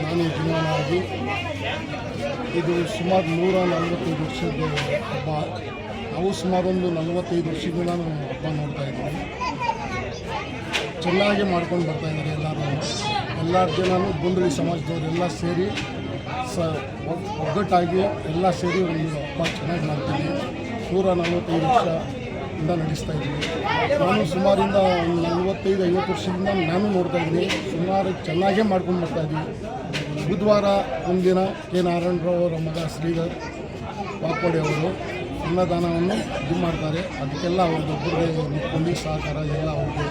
ನಾನು ಜೀವನವಾಗಿ ಇದು ಸುಮಾರು 145 ವರ್ಷದ ಹಬ್ಬ. ನಾವು ಸುಮಾರು ಒಂದು 45 ವರ್ಷದಿಂದ ನಾನು ಹಬ್ಬ ನೋಡ್ತಾ ಇದ್ದೀನಿ. ಚೆನ್ನಾಗಿ ಮಾಡ್ಕೊಂಡು ಬರ್ತಾಯಿದ್ದಾರೆ ಎಲ್ಲರ ಜನನೂ ಗೊಂದಳಿ ಸಮಾಜದವರೆಲ್ಲ ಸೇರಿ ಒಗ್ಗಟ್ಟಾಗಿ ಎಲ್ಲ ಸೇರಿ ಒಂದು ಹಬ್ಬ ಚೆನ್ನಾಗಿ ಮಾಡ್ತೀವಿ. 145 ವರ್ಷದಿಂದ ನಡೆಸ್ತಾ ಇದ್ದೀನಿ. ನಾನು ಸುಮಾರಿಂದ 45-50 ವರ್ಷದಿಂದ ನಾನು ನೋಡ್ತಾ ಇದ್ದೀನಿ. ಸುಮಾರು ಚೆನ್ನಾಗೇ ಮಾಡ್ಕೊಂಡು ಬರ್ತಾಯಿದ್ವಿ. ಬುಧವಾರ ಒಂದಿನ ಕೆ ನಾರಾಯಣರಾವ್ ಅವರ ಮಗ ಶ್ರೀಧರ್ ವಾಕೋಡಿ ಅವರು ಅನ್ನದಾನವನ್ನು ಇದು ಮಾಡ್ತಾರೆ. ಅದಕ್ಕೆಲ್ಲ ಅವ್ರದ್ದೊಬ್ಬರಿಗೆ ನಿಂತ್ಕೊಂಡು ಸಹಕಾರ ಎಲ್ಲ ಅವ್ರಿಗೆ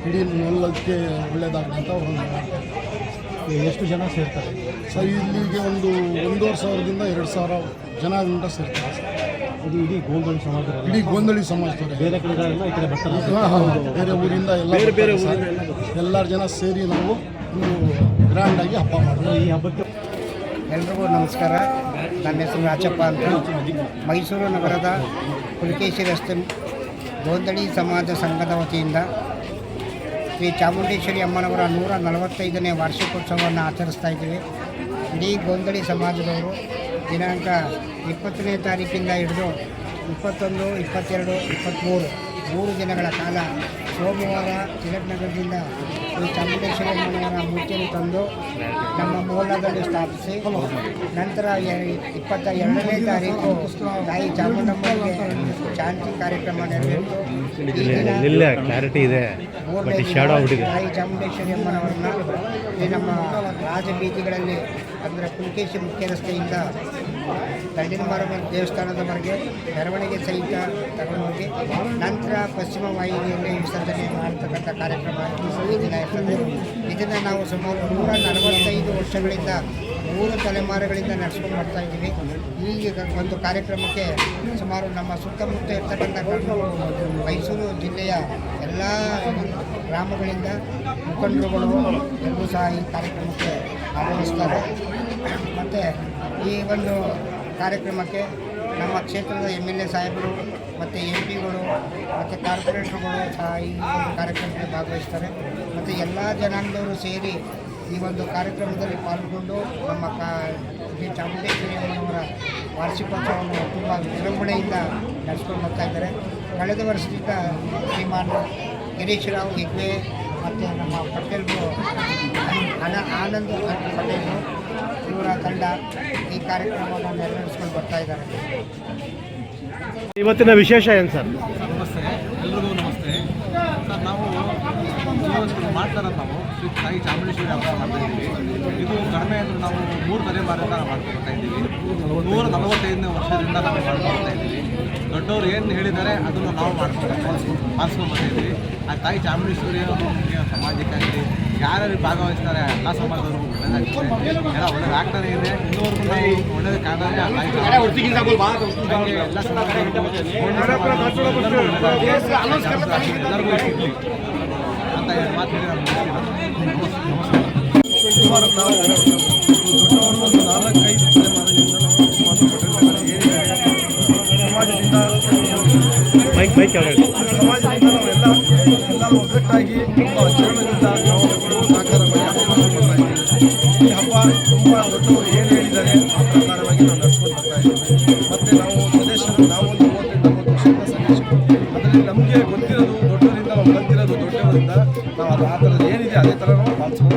ಇಡೀ ನೆಲಕ್ಕೆ ಒಳ್ಳೆಯದಾಗಲಿ ಅಂತ ಅವರು ಮಾಡ್ತಾರೆ. ಎಷ್ಟು ಜನ ಸೇರ್ತಾರೆ ಸರ್? ಇಲ್ಲಿಗೆ ಒಂದು 1,500ದಿಂದ 2,000 ಜನದಿಂದ ಸೇರ್ತಾರೆ ಸರ್. ಇದು ಇಡೀ ಗೋಂದಳಿ ಸಮಾಜದವರು, ಇಡೀ ಗೋಂದಳಿ ಸಮಾಜದವರು ಬೇರೆ ಕಡೆಗಳಿಂದ ಈ ಕಡೆ ಬರ್ತಾರೆ. ಬೇರೆ ಊರಿಂದ ಎಲ್ಲರ ಜನ ಸೇರಿ ನಾವು ಗ್ರ್ಯಾಂಡಾಗಿ ಹಬ್ಬ ಮಾಡ್ತೀವಿ. ಈ ಹಬ್ಬಕ್ಕೆ ಎಲ್ರಿಗೂ ನಮಸ್ಕಾರ. ನನ್ನ ಹೆಸರು ರಾಚಪ್ಪ ಅಂತ. ಮೈಸೂರು ನಗರದ ಪುಲಕೇಶಿ ರಸ್ತೆ ಗೋಂದಳಿ ಸಮಾಜ ಸಂಘದ ವತಿಯಿಂದ ಶ್ರೀ ಚಾಮುಂಡೇಶ್ವರಿ ಅಮ್ಮನವರ 145ನೇ ವಾರ್ಷಿಕೋತ್ಸವವನ್ನು ಆಚರಿಸ್ತಾ ಇದ್ದೀವಿ. ಇಡೀ ಗೋಂದಳಿ ಸಮಾಜದವರು ದಿನಾಂಕ 20ನೇ ತಾರೀಕಿಂದ ಹಿಡಿದು 21, 22, 23 3 ದಿನಗಳ ಕಾಲ ಸೋಮವಾರ ತಿಲಕ್ನಗರದಿಂದ ಶ್ರೀ ಚಾಮುಂಡೇಶ್ವರಿ ಅಮ್ಮನವರ ಮೂರ್ತಿಯನ್ನು ತಂದು ನಮ್ಮ ಮೊಹಲ್ಲಾದಲ್ಲಿ ಸ್ಥಾಪಿಸಿ, ನಂತರ 22ನೇ ತಾರೀಕು ತಾಯಿ ಚಾಮುಂಡಮ್ಮನಿಗೆ ಶಾಂತಿ ಕಾರ್ಯಕ್ರಮ ನೆರವೇರಿತು. ಕ್ಲಾರಿಟಿ ಇದೆ. ತಾಯಿ ಚಾಮುಂಡೇಶ್ವರಿ ಅಮ್ಮನವರನ್ನ ಈ ನಮ್ಮ ರಾಜಬೀದಿಗಳಲ್ಲಿ ಅಂದರೆ ಪುಲಕೇಶಿ ಮುಖ್ಯ ರಸ್ತೆಯಿಂದ ದಂಡಿನ ಮಾರಮ್ಮ ದೇವಸ್ಥಾನದವರೆಗೆ ಮೆರವಣಿಗೆ ಸಹಿತ ತಗೊಂಡೋಗಿ ನಂತರ ಪಶ್ಚಿಮ ವಾಹಿನಿಯಲ್ಲಿ ವಿಸರ್ಜನೆ ಮಾಡತಕ್ಕಂಥ ಕಾರ್ಯಕ್ರಮ ಈ ದಿನ ಇರ್ತದೆ. ಇದನ್ನು ನಾವು ಸುಮಾರು 145 ವರ್ಷಗಳಿಂದ 3 ತಲೆಮಾರುಗಳಿಂದ ನಡೆಸ್ಕೊಂಡು ಬರ್ತಾ ಇದ್ದೀವಿ. ಈಗ ಒಂದು ಕಾರ್ಯಕ್ರಮಕ್ಕೆ ಸುಮಾರು ನಮ್ಮ ಸುತ್ತಮುತ್ತ ಇರ್ತಕ್ಕಂಥ ಮೈಸೂರು ಜಿಲ್ಲೆಯ ಎಲ್ಲ ಗ್ರಾಮಗಳಿಂದ ಮುಖಂಡರುಗಳು ಎಲ್ಲರೂ ಸಹ ಈ ಕಾರ್ಯಕ್ರಮಕ್ಕೆ ಆಗಮಿಸ್ತಾರೆ. ಮತ್ತು ಈ ಒಂದು ಕಾರ್ಯಕ್ರಮಕ್ಕೆ ನಮ್ಮ ಕ್ಷೇತ್ರದ MLA ಸಾಹೇಬರು ಮತ್ತು MP ಗಳು ಮತ್ತು ಕಾರ್ಪೊರೇಟ್ರುಗಳು ಸಹ ಈ ಒಂದು ಕಾರ್ಯಕ್ರಮಕ್ಕೆ ಭಾಗವಹಿಸ್ತಾರೆ. ಮತ್ತು ಎಲ್ಲ ಜನಾಂಗದವರು ಸೇರಿ ಈ ಒಂದು ಕಾರ್ಯಕ್ರಮದಲ್ಲಿ ಪಾಲ್ಗೊಂಡು ನಮ್ಮ ಶ್ರೀ ಚಾಮುಂಡೇಶ್ವರಿ ಅಮ್ಮನವರ ವಾರ್ಷಿಕೋತ್ಸವವನ್ನು ತುಂಬ ವಿಜೃಂಭಣೆಯಿಂದ ನಡೆಸ್ಕೊಂಡು ಬರ್ತಾಯಿದ್ದಾರೆ. ಕಳೆದ ವರ್ಷದಿಂದ ಶ್ರೀಮಾನ್ ಗಿರೀಶ್ ರಾವ್ ಹೆಗ್ವೆ ಮತ್ತು ನಮ್ಮ ಪಟೇಲ್ರು ಆನಂದ್ ಪಟೇಲ್ರು ಇವರ ತಂಡ ಈ ಕಾರ್ಯಕ್ರಮವನ್ನು ನೆರವೇರಿಸ್ಕೊಂಡು ಬರ್ತಾ ಇದ್ದಾರೆ. ಇವತ್ತಿನ ವಿಶೇಷ ಏನು ಸರ್? ನಮಸ್ತೆ, ಎಲ್ರಿಗೂ ನಮಸ್ತೆ ಸರ್. ನಾವು ಮಾಡ್ತಾರದು ನಾವು ಶ್ರೀ ತಾಯಿ ಚಾಮುಂಡೇಶ್ವರಿ ಹಬ್ಬ ಮಾಡ್ತಾ ಇದ್ದೀವಿ. ಇದು ಕಡಿಮೆ ಅಂದರೆ ನಾವು 3 ತಲೆಮಾರಿಂದ ಮಾಡ್ಕೊಳ್ತಾ ಇದ್ದೀವಿ. 145ನೇ ವರ್ಷದಿಂದ ನಾವು ಮಾಡ್ಕೊಳ್ತಾ ಇದ್ದೀವಿ. ದೊಡ್ಡವರು ಏನು ಹೇಳಿದ್ದಾರೆ ಅದನ್ನು ನಾವು ಮಾಡಿಸ್ಕೊಂಡು ಬಂದಿದ್ದೀವಿ. ಆ ತಾಯಿ ಚಾಮುಂಡೇಶ್ವರಿ ಸಮಾಜಕ್ಕಾಗಲಿ ಯಾರ್ಯಾರು ಭಾಗವಹಿಸ್ತಾರೆ ಎಲ್ಲ ಸಮಾಜದವರು ಒಳ್ಳೆಯದಾಗ್ತದೆ, ಎಲ್ಲ ಒಳ್ಳೆಯದಾಗ್ತಾನೆ ಇದೆ. ಇನ್ನೂವರೆಗೂ ನಾವು ಒಳ್ಳೆಯದು ಕಾರಣ ಎಲ್ಲ ಸಮಾಜದವರು ಅಂತ ಮಾತು ಹೇಳಿ ನಾನು ಸುಮಾರು ನಾವು ದೊಡ್ಡವರು ಒಂದು 4-5 ತಲೆಮಾರಿನಿಂದ ನಾವು ಸಮಾಜದಿಂದ ನಾವೆಲ್ಲ ಒಗ್ಗಟ್ಟಾಗಿ ತುಂಬ ಜೀವನದಿಂದ ನಾವು ಸಹಕಾರ ಮಾಡಿ ಈ ಹಬ್ಬ ತುಂಬ ದೊಡ್ಡವರು ಏನು ಹೇಳಿದ್ದಾರೆ ಆ ಪ್ರಕಾರವಾಗಿ ನಾವು ನಡೆಸ್ಕೊಂಡು ಬರ್ತಾ ಇದ್ದೀವಿ. ಮತ್ತು ನಾವು ಸದಸ್ಯರು ನಾವೊಂದು 30-40 ವರ್ಷದಿಂದ ಸದಸ್ಯರು. ಅದರಲ್ಲಿ ನಮಗೆ ಗೊತ್ತಿರೋದು ದೊಡ್ಡವರಿಂದ ನಾವು ಕಲ್ತಿರೋದು ದೊಡ್ಡವರಿಂದ ನಾವು ಅದು ಆ ಥರದ್ದು ಏನಿದೆ ಅದೇ ಥರ ನಾವು ಪಾಲಿಸ್ಕೊಂಡು